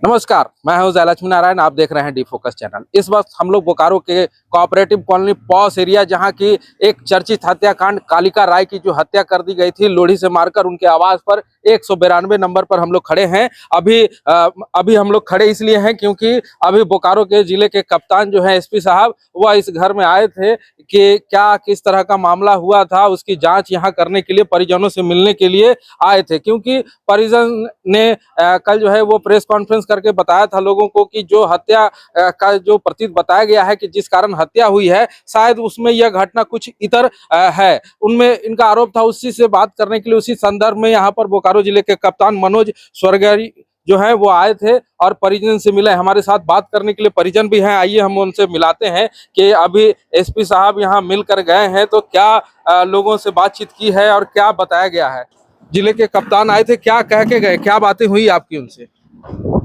नमस्कार, मैं हूं लक्ष्मी नारायण। आप देख रहे हैं डी फोकस चैनल। इस वक्त हम लोग बोकारो के कोऑपरेटिव कॉलोनी पॉस एरिया, जहां की एक चर्चित हत्याकांड कालिका राय की जो हत्या कर दी गई थी लोही से मारकर, उनके आवास पर 192 नंबर पर हम लोग खड़े हैं। अभी हम लोग खड़े इसलिए हैं क्योंकि अभी बोकारो के जिले के कप्तान जो है एसपी साहब, वह इस घर में आए थे कि क्या किस तरह का मामला हुआ था, उसकी जाँच यहाँ करने के लिए परिजनों से मिलने के लिए आए थे। क्योंकि परिजन ने कल जो है वो प्रेस कॉन्फ्रेंस करके बताया था लोगों को कि जो हत्या का जो प्रतीत बताया गया है कि जिस कारण हत्या हुई है, शायद उसमें यह घटना कुछ इतर है। उनमें इनका आरोप था। उसी से बात करने के लिए, उसी संदर्भ में यहाँ पर बोकारो जिले के कप्तान मनोज स्वर्गरी जो है वो आए थे और परिजन से मिले। हमारे साथ बात करने के लिए परिजन भी हैं। आइए हम उनसे मिलाते हैं कि अभी एसपी साहब यहाँ मिलकर गए हैं तो क्या लोगों से बातचीत की है और क्या बताया गया है। जिले के कप्तान आए थे, क्या कह के गए, क्या बातें हुई आपकी उनसे?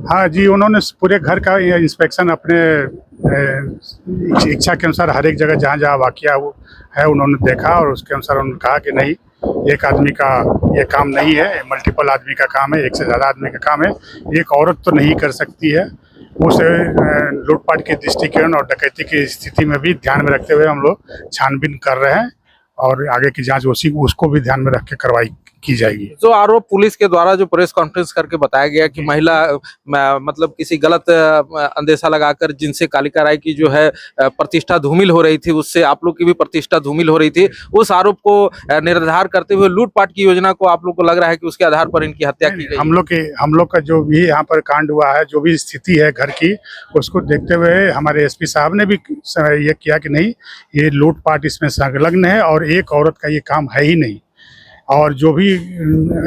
हाँ जी, उन्होंने पूरे घर का इंस्पेक्शन अपने इच्छा के अनुसार हर एक जगह जहाँ जहाँ वाकया है उन्होंने देखा और उसके अनुसार उन्होंने कहा कि नहीं, एक आदमी का ये काम नहीं है, मल्टीपल आदमी का काम है, एक से ज़्यादा आदमी का काम है। एक औरत तो नहीं कर सकती है। उस लूटपाट के दृष्टिकोण और डकैती की स्थिति में भी ध्यान में रखते हुए हम लोग छानबीन कर रहे हैं और आगे की जांच उसको भी ध्यान में रख के कार्रवाई की जाएगी। जो आरोप पुलिस के द्वारा जो प्रेस कॉन्फ्रेंस करके बताया गया कि महिला मतलब किसी गलत अंदेशा लगाकर जिनसे कालिका राय की जो है प्रतिष्ठा धूमिल हो रही थी, उससे आप लोग की भी प्रतिष्ठा धूमिल हो रही थी, उस आरोप को निराधार करते हुए लूटपाट की योजना को आप लोग को लग रहा है कि उसके आधार पर इनकी हत्या की गई। हम लोग का जो भी यहाँ पर कांड हुआ है, जो भी स्थिति है घर की, उसको देखते हुए हमारे एसपी साहब ने भी ये किया कि नहीं, ये लूटपाट इसमें संलग्न है और एक औरत का ये काम है ही नहीं। और जो भी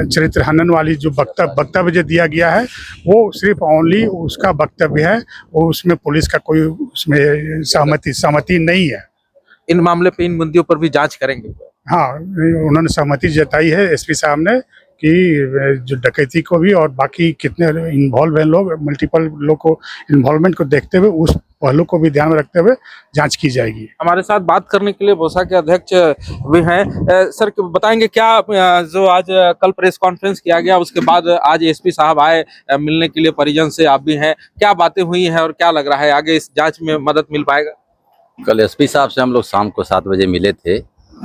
चरित्र हनन वाली जो वक्तव्य जो दिया गया है, वो सिर्फ ओनली उसका वक्तव्य है, वो उसमें पुलिस का कोई उसमें सहमति नहीं है। इन मामले पे, इन मुद्दों पर भी जांच करेंगे। हाँ, उन्होंने सहमति जताई है एसपी साहब ने कि जो डकैती को भी और बाकी कितने इन्वॉल्व हैं लोग, मल्टीपल लोग को इन्वॉल्वमेंट को देखते हुए उस पहलू को भी ध्यान में रखते हुए जांच की जाएगी। हमारे साथ बात करने के लिए बोसा के अध्यक्ष भी हैं। सर, बताएंगे क्या जो आज कल प्रेस कॉन्फ्रेंस किया गया, उसके बाद आज एसपी साहब आए मिलने के लिए, परिजन से आप भी हैं, क्या बातें हुई हैं और क्या लग रहा है आगे इस जांच में मदद मिल पाएगा? कल एसपी साहब से हम लोग शाम को 7 बजे मिले थे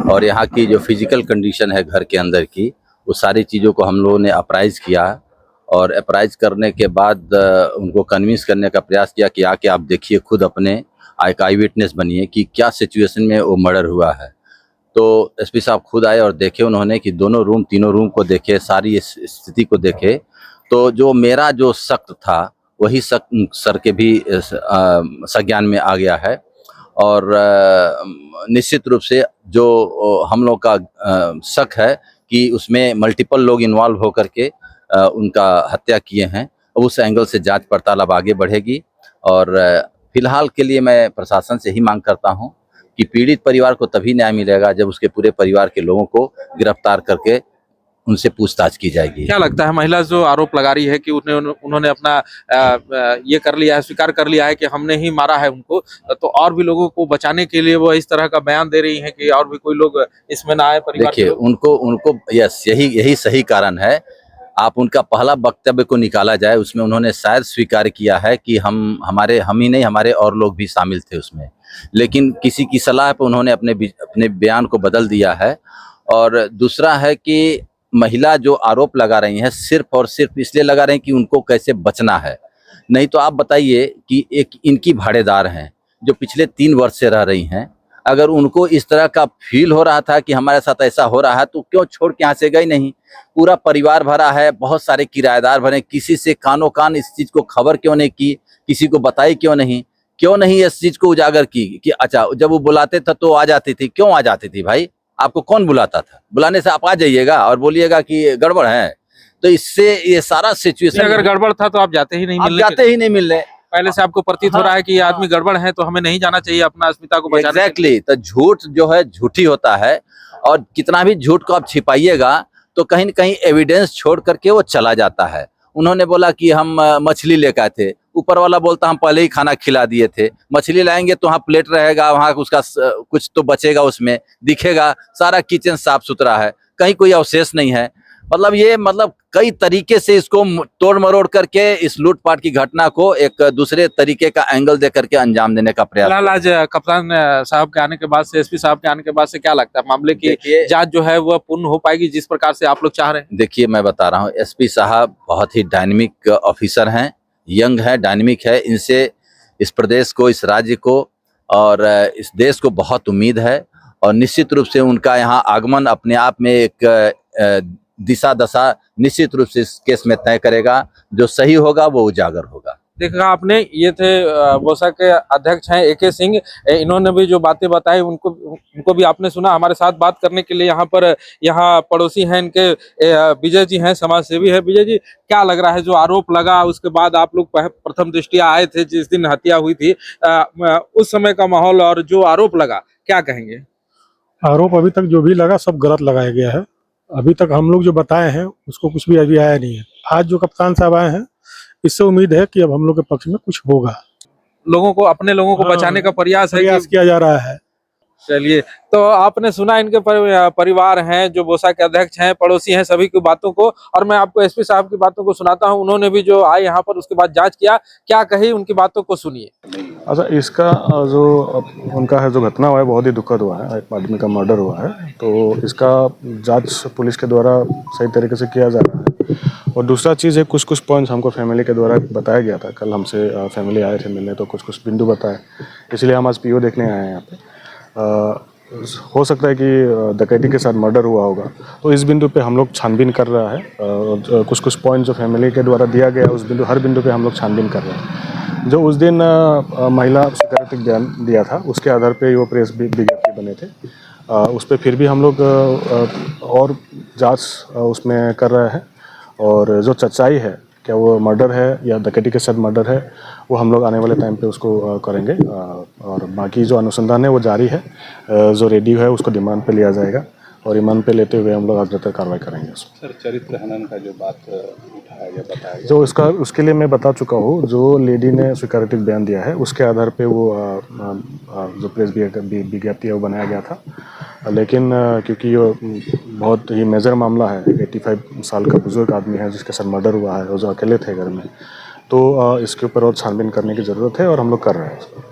और यहाँ की जो फिजिकल कंडीशन है घर के अंदर की, वो सारी चीज़ों को हम लोगों ने अप्राइज किया और अप्राइज करने के बाद उनको कन्विंस करने का प्रयास किया कि आके आप देखिए, खुद अपने एक आई विटनेस बनिए कि क्या सिचुएशन में वो मर्डर हुआ है। तो एसपी साहब खुद आए और देखे उन्होंने कि तीनों रूम को देखे, सारी इस स्थिति को देखे। तो जो मेरा जो शक था वही शक सर के भी संज्ञान में आ गया है और निश्चित रूप से जो हम लोग का शक है कि उसमें मल्टीपल लोग इन्वॉल्व होकर के उनका हत्या किए हैं, उस एंगल से जांच पड़ताल अब आगे बढ़ेगी। और फिलहाल के लिए मैं प्रशासन से ही मांग करता हूं कि पीड़ित परिवार को तभी न्याय मिलेगा जब उसके पूरे परिवार के लोगों को गिरफ्तार करके उनसे पूछताछ की जाएगी। क्या लगता है, महिला जो आरोप लगा रही है कि उन्होंने अपना ये कर लिया है, स्वीकार कर लिया है कि हमने ही मारा है उनको, तो और भी लोगों को बचाने के लिए वो इस तरह का बयान दे रही है कि और भी कोई लोग इसमें ना आए परिवार? देखिए, उनको यस, यही सही कारण है। आप उनका पहला वक्तव्य को निकाला जाए, उसमें उन्होंने शायद स्वीकार किया है कि हम ही नहीं, हमारे और लोग भी शामिल थे उसमें, लेकिन किसी की सलाह पर उन्होंने अपने बयान को बदल दिया है। और दूसरा है कि महिला जो आरोप लगा रही हैं, सिर्फ और सिर्फ इसलिए लगा रही हैं कि उनको कैसे बचना है। नहीं तो आप बताइए कि एक इनकी भाड़ेदार हैं जो पिछले 3 वर्ष से रह रही हैं, अगर उनको इस तरह का फील हो रहा था कि हमारे साथ ऐसा हो रहा है, तो क्यों छोड़ के यहाँ से गई नहीं? पूरा परिवार भरा है, बहुत सारे किराएदार भरे, किसी से कानो कान इस चीज़ को खबर क्यों नहीं की, किसी को बताई क्यों नहीं इस चीज़ को उजागर की कि अच्छा, जब वो बुलाते थे तो आ जाती थी, क्यों आ जाती थी भाई? आपको कौन बुलाता था? बुलाने से आप आ जाइएगा और बोलिएगा कि गड़बड़ है। तो इससे ये सारा सिचुएशन, अगर गड़बड़ था तो आप जाते ही नहीं मिलने? पहले से आपको प्रतीत हो रहा है कि ये आदमी गड़बड़ है तो हमें नहीं जाना चाहिए अपना अस्मिता को बचाने। एग्जैक्टली। तो झूठ जो है झूठी होता है और कितना भी झूठ को आप छिपाइएगा तो कहीं न कहीं एविडेंस छोड़ करके वो चला जाता है। उन्होंने बोला कि हम मछली लेकर आए थे, ऊपर वाला बोलता हम पहले ही खाना खिला दिए थे। मछली लाएंगे तो वहाँ प्लेट रहेगा, वहाँ उसका कुछ तो बचेगा, उसमें दिखेगा, सारा किचन साफ सुथरा है, कहीं कोई अवशेष नहीं है। मतलब ये मतलब कई तरीके से इसको तोड़ मरोड़ करके इस लूटपाट की घटना को एक दूसरे तरीके का एंगल दे करके अंजाम देने का प्रयास। फिलहाल आज कप्तान साहब के आने के बाद से, एसपी साहब के आने के बाद से क्या लगता है मामले की जांच जो है वह पूर्ण हो पाएगी जिस प्रकार से आप लोग चाह रहे हैं? देखिए, मैं बता रहा हूँ, एसपी साहब बहुत ही डायनेमिक ऑफिसर हैं, यंग है, डायनेमिक है। इनसे इस प्रदेश को, इस राज्य को और इस देश को बहुत उम्मीद है और निश्चित रूप से उनका यहाँ आगमन अपने आप में एक दिशा दशा निश्चित रूप से इस केस में तय करेगा। जो सही होगा वो उजागर होगा। देखा आपने, ये थे बोसा के अध्यक्ष हैं AK सिंह। इन्होंने भी जो बातें बताई उनको भी आपने सुना। हमारे साथ बात करने के लिए यहाँ पड़ोसी हैं इनके, विजय जी हैं, समाज सेवी है। विजय जी, क्या लग रहा है जो आरोप लगा उसके बाद आप लोग प्रथम दृष्टिया आए थे जिस दिन हत्या हुई थी, उस समय का माहौल और जो आरोप लगा, क्या कहेंगे? आरोप अभी तक जो भी लगा सब गलत लगाया गया है। अभी तक हम लोग जो बताए हैं उसको कुछ भी अभी आया नहीं है। आज जो कप्तान साहब आए हैं, इससे उम्मीद है कि अब हम लोग के पक्ष में कुछ होगा। अपने लोगों को बचाने का प्रयास किया जा रहा है। चलिए, तो आपने सुना इनके परिवार हैं, जो बोसा के अध्यक्ष हैं, पड़ोसी हैं, सभी की बातों को। और मैं आपको एसपी साहब की बातों को सुनाता हूं। उन्होंने भी जो आए यहाँ पर उसके बाद जांच किया, क्या कही उनकी बातों को सुनिए। अच्छा, इसका जो उनका है जो घटना हुआ है बहुत ही दुखद हुआ है। एक आदमी का मर्डर हुआ है, तो इसका जांच पुलिस के द्वारा सही तरीके से किया जा रहा है। और दूसरा चीज़ है, कुछ पॉइंट्स हमको फैमिली के द्वारा बताया गया था। कल हमसे फैमिली आए थे मिलने, तो कुछ बिंदु बताए, इसलिए हम आज PO देखने आए हैं यहाँ पे। हो सकता है कि डकैती के साथ मर्डर हुआ होगा, तो इस बिंदु पे हम लोग छानबीन कर रहा है। और कुछ पॉइंट जो फैमिली के द्वारा दिया गया उस हर बिंदु पे हम लोग छानबीन कर रहे हैं। जो उस दिन महिला स्वीकृति बयान दिया था उसके आधार पे वो प्रेस विज्ञप्ति बने थे, उस पर फिर भी हम लोग और जांच उसमें कर रहे हैं। और जो सच्चाई है, क्या वो मर्डर है या डकैती के साथ मर्डर है, वो हम लोग आने वाले टाइम पे उसको करेंगे। और बाकी जो अनुसंधान है वो जारी है। जो रेडी है उसको डिमांड पे लिया जाएगा और रिमांड पे लेते हुए हम लोग आगे तक कार्रवाई करेंगे। सर, चरित्र हनन का जो बात उठाया गया, बताया जो उसके लिए मैं बता चुका हूँ। जो लेडी ने स्वीकृति बयान दिया है उसके आधार पे वो जो प्रेस विज्ञप्ति है वो बनाया गया था। लेकिन क्योंकि ये बहुत ही मेजर मामला है, 85 साल का बुजुर्ग आदमी है जिसके साथ मर्डर हुआ है और जो अकेले थे घर में, तो इसके ऊपर और छानबीन करने की ज़रूरत है और हम लोग कर रहे हैं।